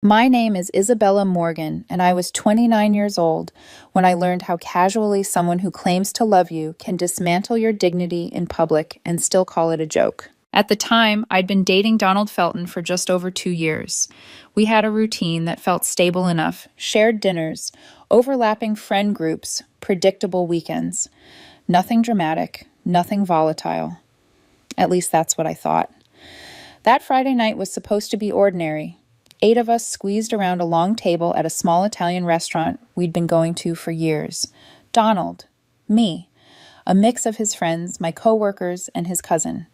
My name is Isabella Morgan, and I was 29 years old when I learned how casually someone who claims to love you can dismantle your dignity in public and still call it a joke. At the time, I'd been dating Donald Felton for just over 2 years. We had a routine that felt stable enough, shared dinners, overlapping friend groups, predictable weekends. Nothing dramatic, nothing volatile. At least that's what I thought. That Friday night was supposed to be ordinary. 8 of us squeezed around a long table at a small Italian restaurant we'd been going to for years. Donald, me, a mix of his friends, my coworkers, and his cousin.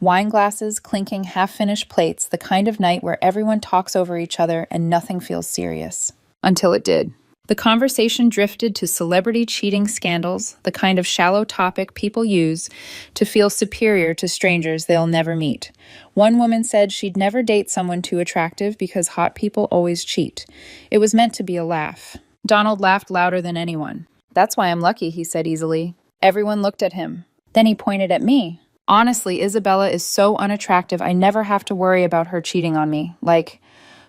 Wine glasses clinking half-finished plates, the kind of night where everyone talks over each other and nothing feels serious. Until it did. The conversation drifted to celebrity cheating scandals, the kind of shallow topic people use to feel superior to strangers they'll never meet. One woman said she'd never date someone too attractive because hot people always cheat. It was meant to be a laugh. Donald laughed louder than anyone. "That's why I'm lucky," he said easily. Everyone looked at him. Then he pointed at me. "Honestly, Isabella is so unattractive, I never have to worry about her cheating on me. Like,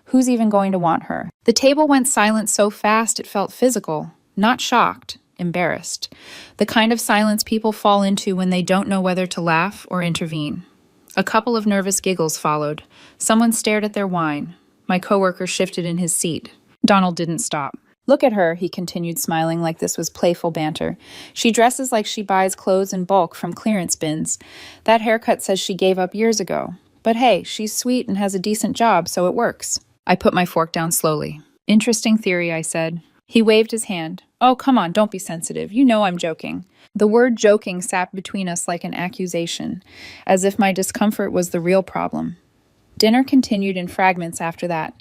who's even going to want her?" The table went silent so fast it felt physical, not shocked, embarrassed. The kind of silence people fall into when they don't know whether to laugh or intervene. A couple of nervous giggles followed. Someone stared at their wine. My coworker shifted in his seat. Donald didn't stop. "Look at her," he continued, smiling like this was playful banter. "She dresses like she buys clothes in bulk from clearance bins. That haircut says she gave up years ago. But hey, she's sweet and has a decent job, so it works." I put my fork down slowly. "Interesting theory," I said. He waved his hand. "Oh, come on, don't be sensitive. You know I'm joking." The word joking sat between us like an accusation, as if my discomfort was the real problem. Dinner continued in fragments after that.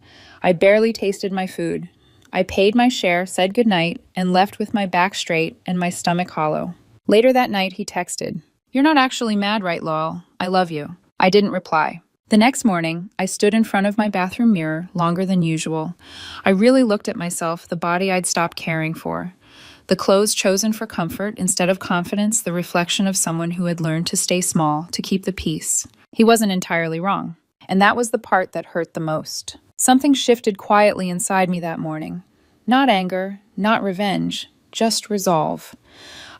I barely tasted my food. I paid my share, said goodnight, and left with my back straight and my stomach hollow. Later that night, he texted, "You're not actually mad, right, Lowell? I love you." I didn't reply. The next morning, I stood in front of my bathroom mirror longer than usual. I really looked at myself, the body I'd stopped caring for. The clothes chosen for comfort instead of confidence, the reflection of someone who had learned to stay small, to keep the peace. He wasn't entirely wrong. And that was the part that hurt the most. Something shifted quietly inside me that morning. Not anger, not revenge, just resolve.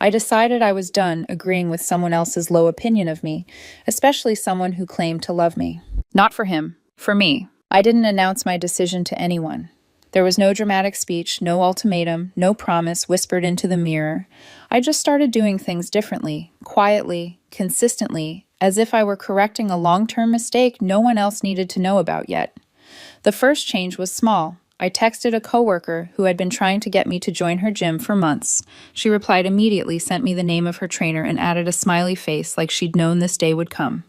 I decided I was done agreeing with someone else's low opinion of me, especially someone who claimed to love me. Not for him, for me. I didn't announce my decision to anyone. There was no dramatic speech, no ultimatum, no promise whispered into the mirror. I just started doing things differently, quietly, consistently, as if I were correcting a long-term mistake no one else needed to know about yet. The first change was small. I texted a coworker who had been trying to get me to join her gym for months. She replied immediately, sent me the name of her trainer, and added a smiley face like she'd known this day would come.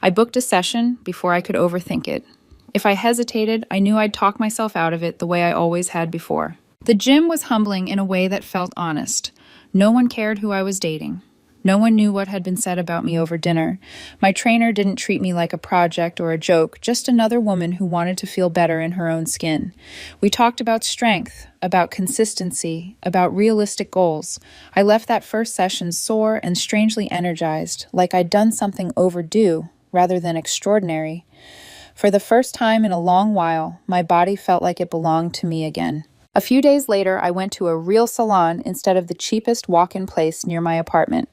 I booked a session before I could overthink it. If I hesitated, I knew I'd talk myself out of it the way I always had before. The gym was humbling in a way that felt honest. No one cared who I was dating. No one knew what had been said about me over dinner. My trainer didn't treat me like a project or a joke, just another woman who wanted to feel better in her own skin. We talked about strength, about consistency, about realistic goals. I left that first session sore and strangely energized, like I'd done something overdue rather than extraordinary. For the first time in a long while, my body felt like it belonged to me again. A few days later, I went to a real salon instead of the cheapest walk-in place near my apartment.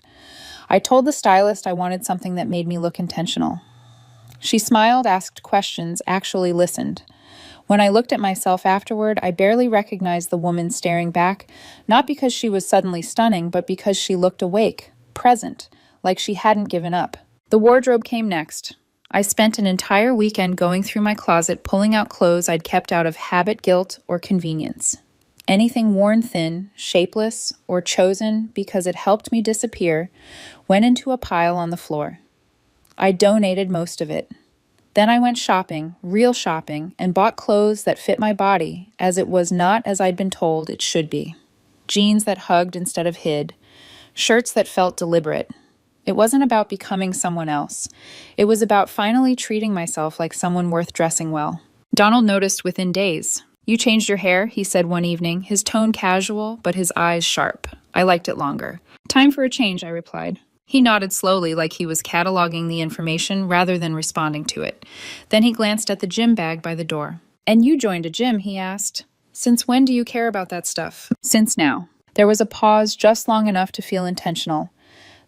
I told the stylist I wanted something that made me look intentional. She smiled, asked questions, actually listened. When I looked at myself afterward, I barely recognized the woman staring back, not because she was suddenly stunning, but because she looked awake, present, like she hadn't given up. The wardrobe came next. I spent an entire weekend going through my closet, pulling out clothes I'd kept out of habit, guilt, or convenience. Anything worn thin, shapeless, or chosen because it helped me disappear went into a pile on the floor. I donated most of it. Then I went shopping, real shopping, and bought clothes that fit my body, as it was not as I'd been told it should be. Jeans that hugged instead of hid, shirts that felt deliberate. It wasn't about becoming someone else. It was about finally treating myself like someone worth dressing well. Donald noticed within days. "You changed your hair," he said one evening, his tone casual, but his eyes sharp. I liked it longer. "Time for a change," I replied. He nodded slowly, like he was cataloging the information rather than responding to it. Then he glanced at the gym bag by the door. And you joined a gym, he asked. Since when do you care about that stuff? Since now. There was a pause just long enough to feel intentional.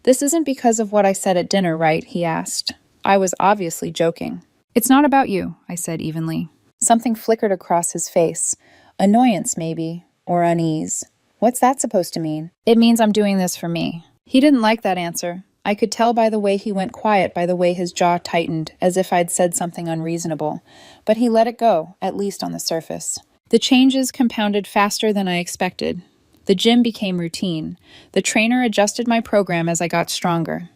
This isn't because of what I said at dinner, right? He asked. I was obviously joking. It's not about you, I said evenly. Something flickered across his face. Annoyance, maybe, or unease. What's that supposed to mean? It means I'm doing this for me. He didn't like that answer. I could tell by the way he went quiet, by the way his jaw tightened, as if I'd said something unreasonable. But he let it go, at least on the surface. The changes compounded faster than I expected. The gym became routine. The trainer adjusted my program as I got stronger.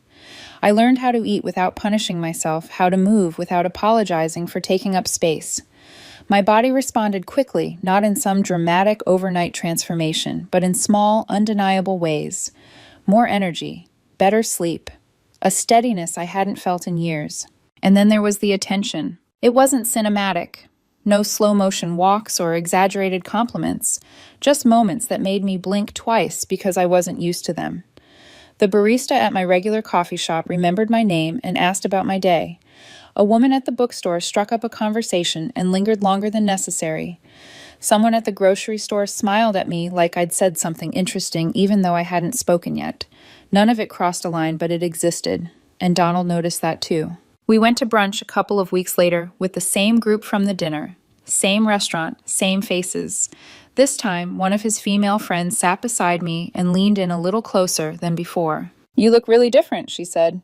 I learned how to eat without punishing myself, how to move without apologizing for taking up space. My body responded quickly, not in some dramatic overnight transformation, but in small, undeniable ways. More energy, better sleep, a steadiness I hadn't felt in years. And then there was the attention. It wasn't cinematic. No slow-motion walks or exaggerated compliments, just moments that made me blink twice because I wasn't used to them. The barista at my regular coffee shop remembered my name and asked about my day. A woman at the bookstore struck up a conversation and lingered longer than necessary. Someone at the grocery store smiled at me like I'd said something interesting even though I hadn't spoken yet. None of it crossed a line, but it existed, and Donald noticed that too. We went to brunch a couple of weeks later with the same group from the dinner. Same restaurant, same faces. This time, one of his female friends sat beside me and leaned in a little closer than before. You look really different, she said.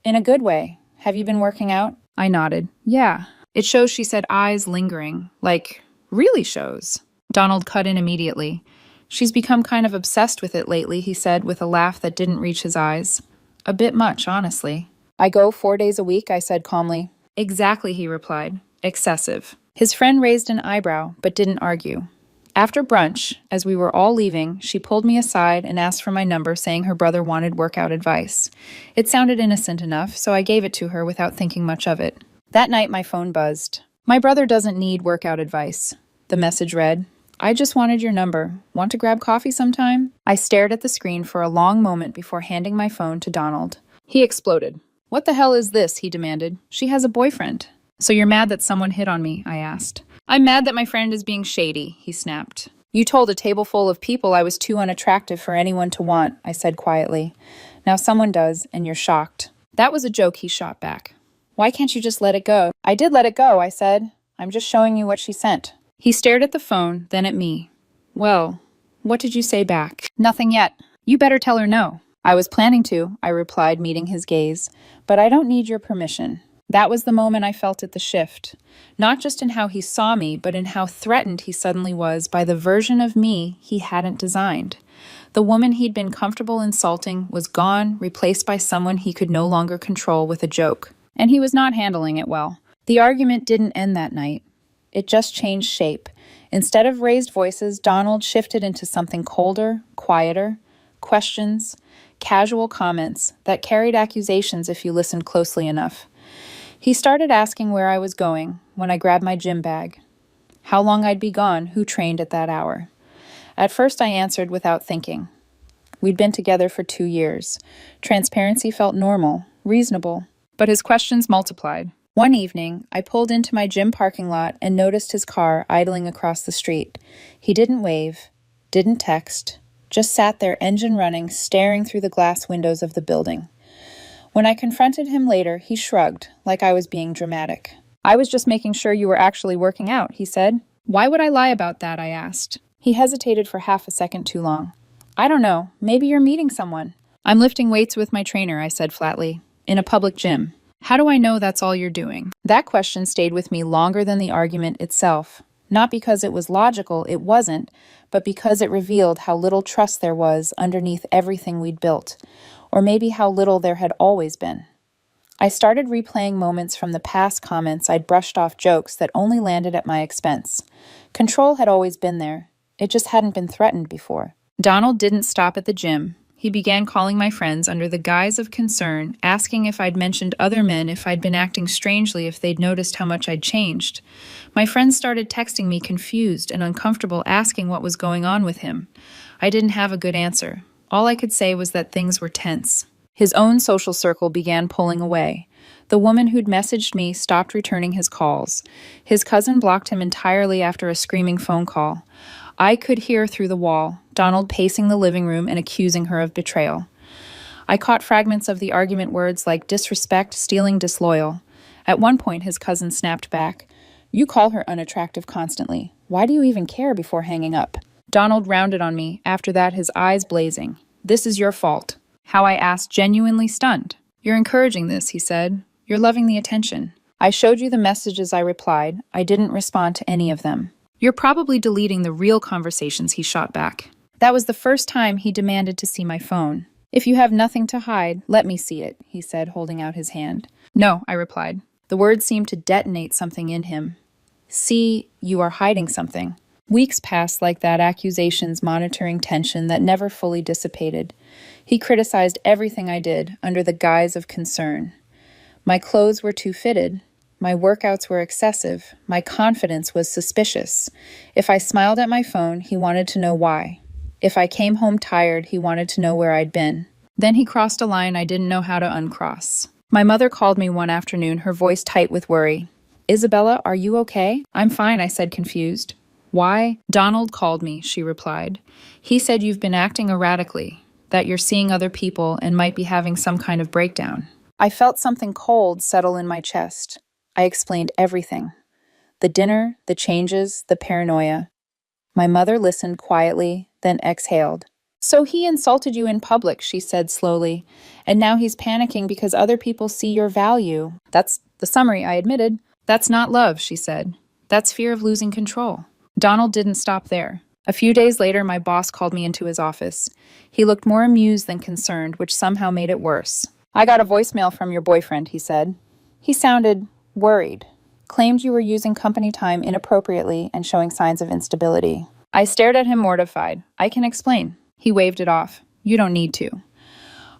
In a good way. Have you been working out? I nodded. Yeah. It shows, she said, eyes lingering. Like, really shows. Donald cut in immediately. She's become kind of obsessed with it lately, he said with a laugh that didn't reach his eyes. A bit much, honestly. I go 4 days a week, I said calmly. Exactly, he replied. Excessive. His friend raised an eyebrow, but didn't argue. After brunch, as we were all leaving, she pulled me aside and asked for my number, saying her brother wanted workout advice. It sounded innocent enough, so I gave it to her without thinking much of it. That night, my phone buzzed. My brother doesn't need workout advice. The message read, I just wanted your number. Want to grab coffee sometime? I stared at the screen for a long moment before handing my phone to Donald. He exploded. What the hell is this? He demanded. She has a boyfriend. So you're mad that someone hit on me? I asked. I'm mad that my friend is being shady, he snapped. You told a table full of people I was too unattractive for anyone to want, I said quietly. Now someone does, and you're shocked. That was a joke, he shot back. Why can't you just let it go? I did let it go, I said. I'm just showing you what she sent. He stared at the phone, then at me. Well, what did you say back? Nothing yet. You better tell her no. I was planning to, I replied, meeting his gaze. But I don't need your permission. That was the moment I felt it, the shift. Not just in how he saw me, but in how threatened he suddenly was by the version of me he hadn't designed. The woman he'd been comfortable insulting was gone, replaced by someone he could no longer control with a joke. And he was not handling it well. The argument didn't end that night. It just changed shape. Instead of raised voices, Donald shifted into something colder, quieter, questions, casual comments that carried accusations if you listened closely enough. He started asking where I was going when I grabbed my gym bag, how long I'd be gone, who trained at that hour. At first I answered without thinking. We'd been together for 2 years. Transparency felt normal, reasonable, but his questions multiplied. One evening, I pulled into my gym parking lot and noticed his car idling across the street. He didn't wave, didn't text, just sat there, engine running, staring through the glass windows of the building. When I confronted him later, he shrugged, like I was being dramatic. I was just making sure you were actually working out, he said. Why would I lie about that, I asked. He hesitated for half a second too long. I don't know, maybe you're meeting someone. I'm lifting weights with my trainer, I said flatly, in a public gym. How do I know that's all you're doing? That question stayed with me longer than the argument itself. Not because it was logical, it wasn't, but because it revealed how little trust there was underneath everything we'd built. Or maybe how little there had always been. I started replaying moments from the past comments I'd brushed off jokes that only landed at my expense. Control had always been there. It just hadn't been threatened before. Donald didn't stop at the gym. He began calling my friends under the guise of concern, asking if I'd mentioned other men, if I'd been acting strangely, if they'd noticed how much I'd changed. My friends started texting me confused and uncomfortable, asking what was going on with him. I didn't have a good answer. All I could say was that things were tense. His own social circle began pulling away. The woman who'd messaged me stopped returning his calls. His cousin blocked him entirely after a screaming phone call. I could hear through the wall, Donald pacing the living room and accusing her of betrayal. I caught fragments of the argument words like disrespect, stealing, disloyal. At one point, his cousin snapped back, "You call her unattractive constantly. Why do you even care?" before hanging up. Donald rounded on me, after that his eyes blazing. "This is your fault." How I asked, genuinely stunned. "You're encouraging this," he said. "You're loving the attention." "I showed you the messages," I replied. "I didn't respond to any of them." "You're probably deleting the real conversations," he shot back. That was the first time he demanded to see my phone. "If you have nothing to hide, let me see it," he said, holding out his hand. "No," I replied. The words seemed to detonate something in him. "See, you are hiding something." Weeks passed like that, accusations monitoring tension that never fully dissipated. He criticized everything I did under the guise of concern. My clothes were too fitted. My workouts were excessive. My confidence was suspicious. If I smiled at my phone, he wanted to know why. If I came home tired, he wanted to know where I'd been. Then he crossed a line I didn't know how to uncross. My mother called me one afternoon, her voice tight with worry. "Isabella, are you okay?" "I'm fine," I said, confused. "Why?" "Donald called me," she replied. "He said you've been acting erratically, that you're seeing other people and might be having some kind of breakdown." I felt something cold settle in my chest. I explained everything. The dinner, the changes, the paranoia. My mother listened quietly, then exhaled. "So he insulted you in public," she said slowly, "and now he's panicking because other people see your value." "That's the summary," I admitted. "That's not love," she said. "That's fear of losing control." Donald didn't stop there. A few days later, my boss called me into his office. He looked more amused than concerned, which somehow made it worse. "I got a voicemail from your boyfriend," he said. He sounded worried. "Claimed you were using company time inappropriately and showing signs of instability." I stared at him mortified. "I can explain." He waved it off. "You don't need to."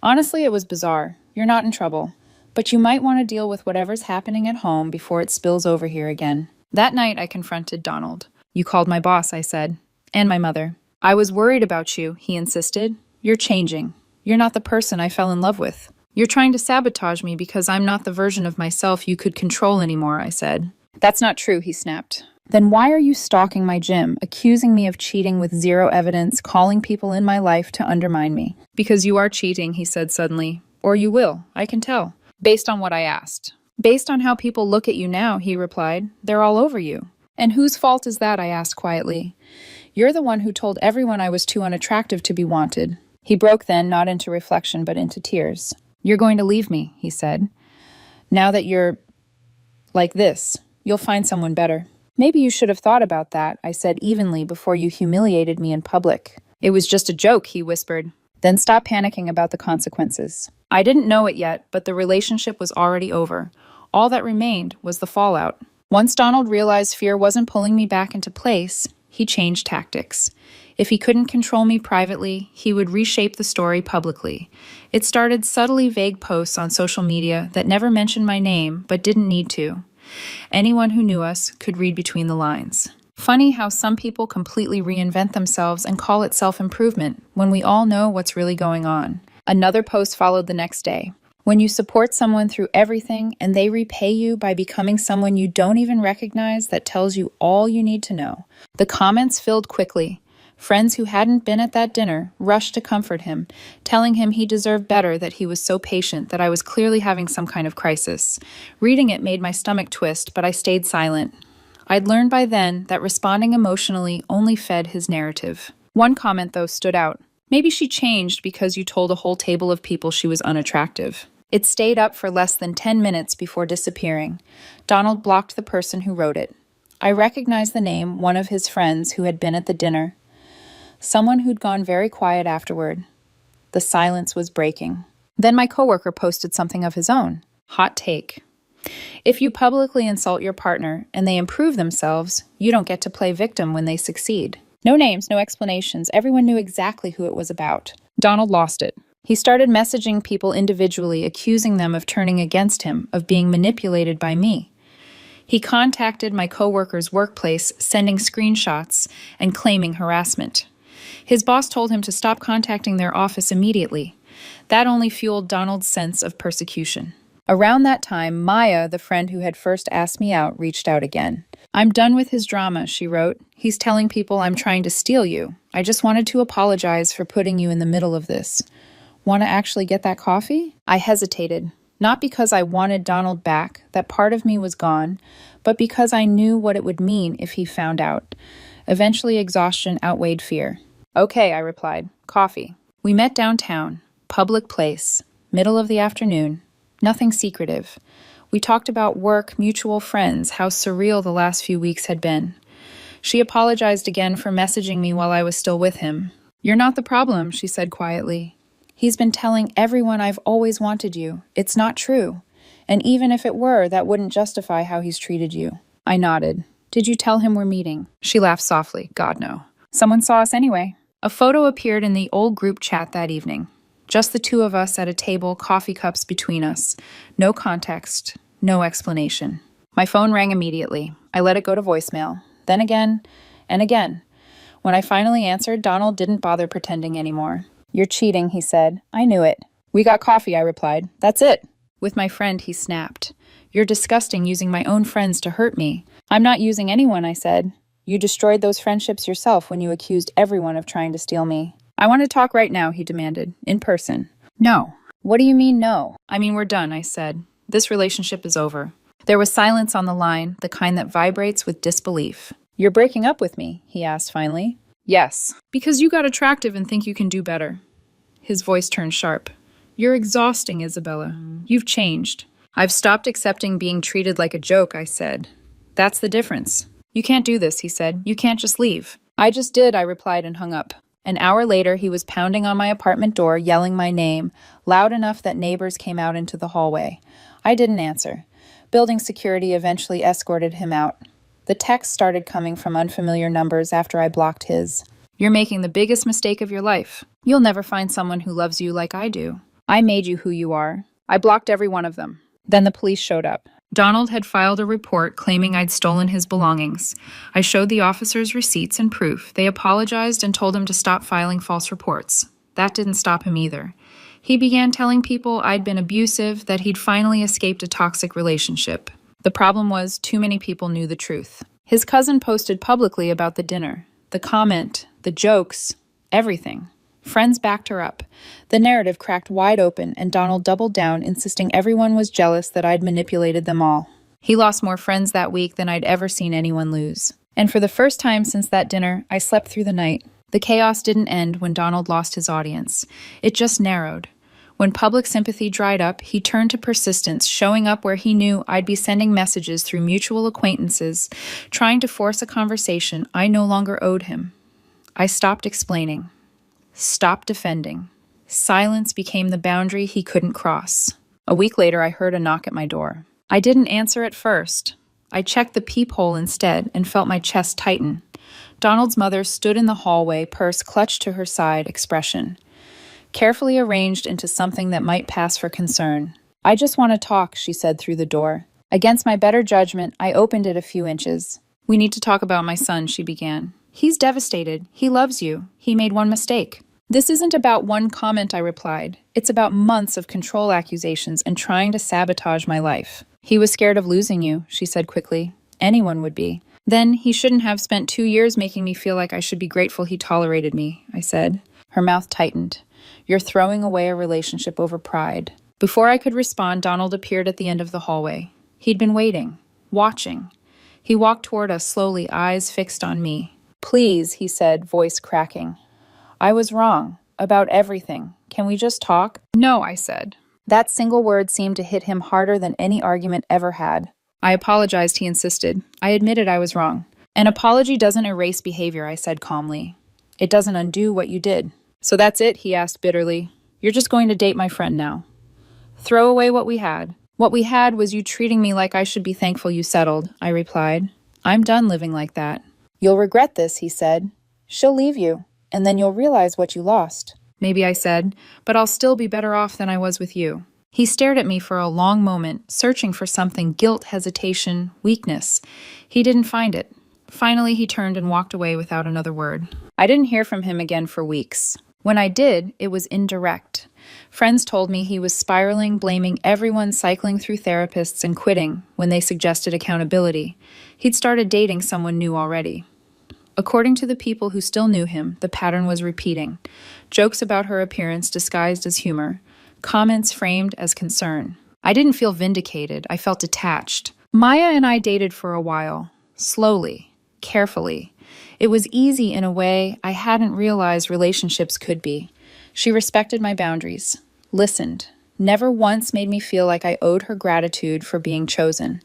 Honestly, it was bizarre. You're not in trouble. But you might want to deal with whatever's happening at home before it spills over here again. That night, I confronted Donald. "You called my boss," I said. "And my mother." "I was worried about you," he insisted. "You're changing. You're not the person I fell in love with. You're trying to sabotage me because I'm not the version of myself you could control anymore," I said. "That's not true," he snapped. "Then why are you stalking my gym, accusing me of cheating with zero evidence, calling people in my life to undermine me?" "Because you are cheating," he said suddenly. "Or you will, I can tell. Based on what I asked." "Based on how people look at you now," he replied. "They're all over you." "And whose fault is that?" I asked quietly. "You're the one who told everyone I was too unattractive to be wanted." He broke then, not into reflection, but into tears. "You're going to leave me," he said. "Now that you're like this, you'll find someone better." "Maybe you should have thought about that," I said evenly, "before you humiliated me in public." "It was just a joke," he whispered. "Then stop panicking about the consequences." I didn't know it yet, but the relationship was already over. All that remained was the fallout. Once Donald realized fear wasn't pulling me back into place, he changed tactics. If he couldn't control me privately, he would reshape the story publicly. It started subtly vague posts on social media that never mentioned my name, but didn't need to. Anyone who knew us could read between the lines. Funny how some people completely reinvent themselves and call it self-improvement when we all know what's really going on. Another post followed the next day. When you support someone through everything and they repay you by becoming someone you don't even recognize that tells you all you need to know. The comments filled quickly. Friends who hadn't been at that dinner rushed to comfort him, telling him he deserved better, that he was so patient, that I was clearly having some kind of crisis. Reading it made my stomach twist, but I stayed silent. I'd learned by then that responding emotionally only fed his narrative. One comment, though, stood out. "Maybe she changed because you told a whole table of people she was unattractive." It stayed up for less than 10 minutes before disappearing. Donald blocked the person who wrote it. I recognized the name, one of his friends who had been at the dinner. Someone who'd gone very quiet afterward. The silence was breaking. Then my coworker posted something of his own. Hot take. If you publicly insult your partner and they improve themselves, you don't get to play victim when they succeed. No names, no explanations. Everyone knew exactly who it was about. Donald lost it. He started messaging people individually, accusing them of turning against him, of being manipulated by me. He contacted my coworker's workplace, sending screenshots and claiming harassment. His boss told him to stop contacting their office immediately. That only fueled Donald's sense of persecution. Around that time, Maya, the friend who had first asked me out, reached out again. "I'm done with his drama," she wrote. "He's telling people I'm trying to steal you. I just wanted to apologize for putting you in the middle of this. Want to actually get that coffee?" I hesitated, not because I wanted Donald back, that part of me was gone, but because I knew what it would mean if he found out. Eventually, exhaustion outweighed fear. "Okay," I replied. "Coffee." We met downtown, public place, middle of the afternoon. Nothing secretive. We talked about work, mutual friends, how surreal the last few weeks had been. She apologized again for messaging me while I was still with him. "You're not the problem," she said quietly. "He's been telling everyone I've always wanted you. It's not true. And even if it were, that wouldn't justify how he's treated you." I nodded. "Did you tell him we're meeting?" She laughed softly. "God, no. Someone saw us anyway." A photo appeared in the old group chat that evening. Just the two of us at a table, coffee cups between us. No context, no explanation. My phone rang immediately. I let it go to voicemail. Then again, and again. When I finally answered, Donald didn't bother pretending anymore. "You're cheating," he said. "I knew it." "We got coffee," I replied. "That's it." With my friend, he snapped. "You're disgusting, using my own friends to hurt me." "I'm not using anyone," I said. "You destroyed those friendships yourself when you accused everyone of trying to steal me." "I want to talk right now," he demanded, in person. "No." "What do you mean, no?" "I mean, we're done," I said. "This relationship is over." There was silence on the line, the kind that vibrates with disbelief. "You're breaking up with me?" he asked finally. "Yes. Because you got attractive and think you can do better." His voice turned sharp. "You're exhausting, Isabella. You've changed." "I've stopped accepting being treated like a joke," I said. "That's the difference." "You can't do this," he said. "You can't just leave." "I just did," I replied and hung up. An hour later, he was pounding on my apartment door, yelling my name, loud enough that neighbors came out into the hallway. I didn't answer. Building security eventually escorted him out. The texts started coming from unfamiliar numbers after I blocked his. "You're making the biggest mistake of your life. You'll never find someone who loves you like I do. I made you who you are." I blocked every one of them. Then the police showed up. Donald had filed a report claiming I'd stolen his belongings. I showed the officers receipts and proof. They apologized and told him to stop filing false reports. That didn't stop him either. He began telling people I'd been abusive, that he'd finally escaped a toxic relationship. The problem was, too many people knew the truth. His cousin posted publicly about the dinner, the comment, the jokes, everything. Friends backed her up. The narrative cracked wide open, and Donald doubled down, insisting everyone was jealous that I'd manipulated them all. He lost more friends that week than I'd ever seen anyone lose. And for the first time since that dinner, I slept through the night. The chaos didn't end when Donald lost his audience. It just narrowed. When public sympathy dried up, he turned to persistence, showing up where he knew I'd be sending messages through mutual acquaintances, trying to force a conversation I no longer owed him. I stopped explaining. Stopped defending. Silence became the boundary he couldn't cross. A week later, I heard a knock at my door. I didn't answer at first. I checked the peephole instead and felt my chest tighten. Donald's mother stood in the hallway, purse clutched to her side, expression carefully arranged into something that might pass for concern. "I just want to talk," she said through the door. Against my better judgment, I opened it a few inches. "We need to talk about my son," she began. "He's devastated. He loves you. He made one mistake." "This isn't about one comment," I replied. "It's about months of control accusations and trying to sabotage my life." "He was scared of losing you," she said quickly. "Anyone would be." "Then he shouldn't have spent 2 years making me feel like I should be grateful he tolerated me," I said. Her mouth tightened. "You're throwing away a relationship over pride." Before I could respond, Donald appeared at the end of the hallway. He'd been waiting, watching. He walked toward us slowly, eyes fixed on me. "Please," he said, voice cracking. "I was wrong. About everything. Can we just talk?" "No," I said. That single word seemed to hit him harder than any argument ever had. "I apologized," he insisted. "I admitted I was wrong." "An apology doesn't erase behavior," I said calmly. "It doesn't undo what you did." "So that's it?" he asked bitterly. "You're just going to date my friend now. Throw away what we had." "What we had was you treating me like I should be thankful you settled," I replied. "I'm done living like that." "You'll regret this," he said. "She'll leave you, and then you'll realize what you lost." "Maybe," I said, "but I'll still be better off than I was with you." He stared at me for a long moment, searching for something, guilt, hesitation, weakness. He didn't find it. Finally, he turned and walked away without another word. I didn't hear from him again for weeks. When I did, it was indirect. Friends told me he was spiraling, blaming everyone, cycling through therapists and quitting when they suggested accountability. He'd started dating someone new already. According to the people who still knew him, the pattern was repeating. Jokes about her appearance disguised as humor, comments framed as concern. I didn't feel vindicated, I felt detached. Maya and I dated for a while, slowly, carefully. It was easy in a way I hadn't realized relationships could be. She respected my boundaries, listened, never once made me feel like I owed her gratitude for being chosen.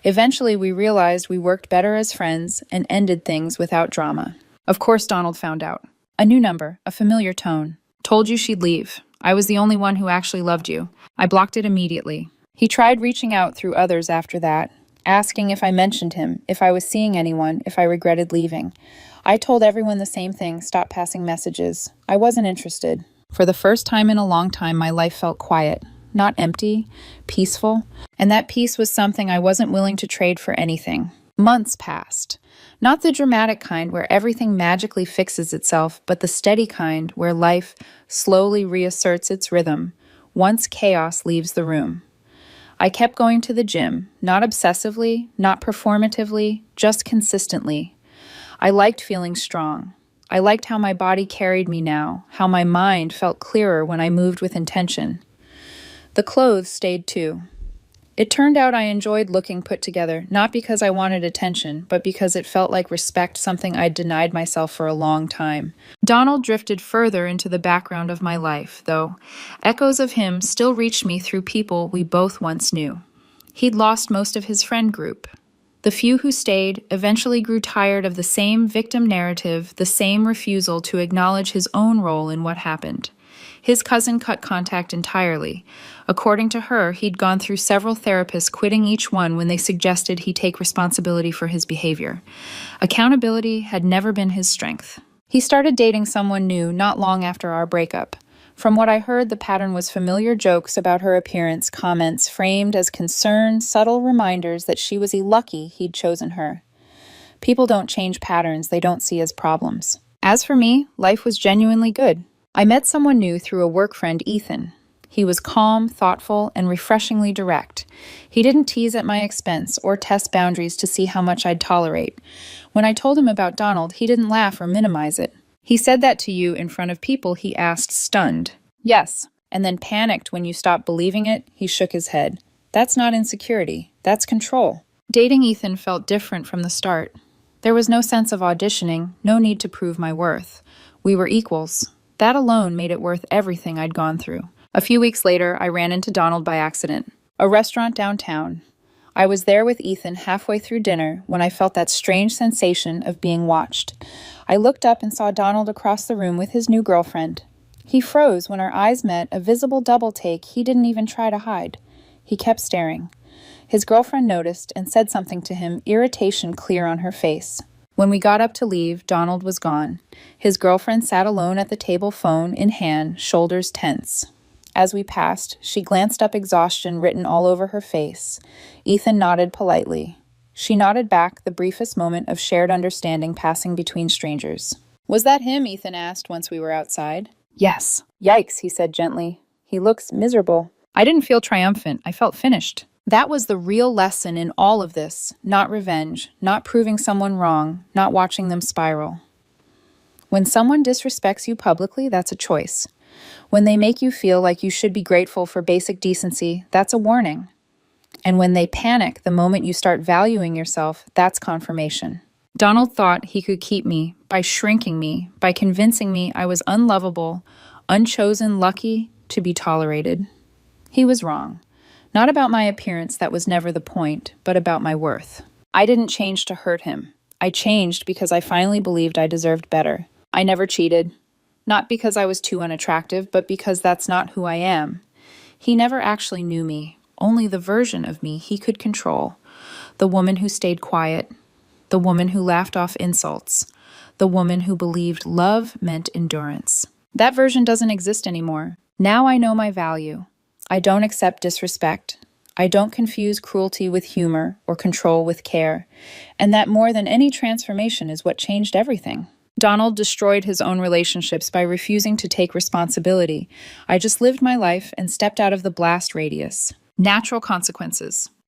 Eventually, we realized we worked better as friends and ended things without drama. Of course, Donald found out. A new number, a familiar tone. Told you she'd leave. I was the only one who actually loved you. I blocked it immediately. He tried reaching out through others after that, asking if I mentioned him, if I was seeing anyone, if I regretted leaving. I told everyone the same thing, stop passing messages. I wasn't interested. For the first time in a long time, my life felt quiet. Not empty, peaceful, and that peace was something I wasn't willing to trade for anything. Months passed. Not the dramatic kind where everything magically fixes itself, but the steady kind where life slowly reasserts its rhythm once chaos leaves the room. I kept going to the gym, not obsessively, not performatively, just consistently. I liked feeling strong. I liked how my body carried me now, how my mind felt clearer when I moved with intention. The clothes stayed too. It turned out I enjoyed looking put together, not because I wanted attention, but because it felt like respect, something I'd denied myself for a long time. Donald drifted further into the background of my life, though. Echoes of him still reached me through people we both once knew. He'd lost most of his friend group. The few who stayed eventually grew tired of the same victim narrative, the same refusal to acknowledge his own role in what happened. His cousin cut contact entirely. According to her, he'd gone through several therapists, quitting each one when they suggested he take responsibility for his behavior. Accountability had never been his strength. He started dating someone new not long after our breakup. From what I heard, the pattern was familiar jokes about her appearance, comments framed as concern, subtle reminders that she was lucky he'd chosen her. People don't change patterns they don't see as problems. As for me, life was genuinely good. I met someone new through a work friend, Ethan. He was calm, thoughtful, and refreshingly direct. He didn't tease at my expense or test boundaries to see how much I'd tolerate. When I told him about Donald, he didn't laugh or minimize it. He said that to you in front of people, he asked, stunned. Yes, and then panicked when you stopped believing it, he shook his head. That's not insecurity, that's control. Dating Ethan felt different from the start. There was no sense of auditioning, no need to prove my worth. We were equals. That alone made it worth everything I'd gone through. A few weeks later, I ran into Donald by accident. A restaurant downtown. I was there with Ethan halfway through dinner when I felt that strange sensation of being watched. I looked up and saw Donald across the room with his new girlfriend. He froze when our eyes met, a visible double take he didn't even try to hide. He kept staring. His girlfriend noticed and said something to him, irritation clear on her face. When we got up to leave, Donald was gone. His girlfriend sat alone at the table, phone in hand, shoulders tense. As we passed, she glanced up, exhaustion written all over her face. Ethan nodded politely. She nodded back, the briefest moment of shared understanding passing between strangers. Was that him? Ethan asked once we were outside. Yes. Yikes, he said gently. He looks miserable. I didn't feel triumphant. I felt finished. That was the real lesson in all of this. Not revenge, not proving someone wrong, not watching them spiral. When someone disrespects you publicly, that's a choice. When they make you feel like you should be grateful for basic decency, that's a warning. And when they panic the moment you start valuing yourself, that's confirmation. Donald thought he could keep me by shrinking me, by convincing me I was unlovable, unchosen, lucky to be tolerated. He was wrong. Not about my appearance, that was never the point, but about my worth. I didn't change to hurt him. I changed because I finally believed I deserved better. I never cheated. Not because I was too unattractive, but because that's not who I am. He never actually knew me, only the version of me he could control. The woman who stayed quiet, the woman who laughed off insults, the woman who believed love meant endurance. That version doesn't exist anymore. Now I know my value. I don't accept disrespect. I don't confuse cruelty with humor or control with care. And that more than any transformation is what changed everything. Donald destroyed his own relationships by refusing to take responsibility. I just lived my life and stepped out of the blast radius. Natural consequences.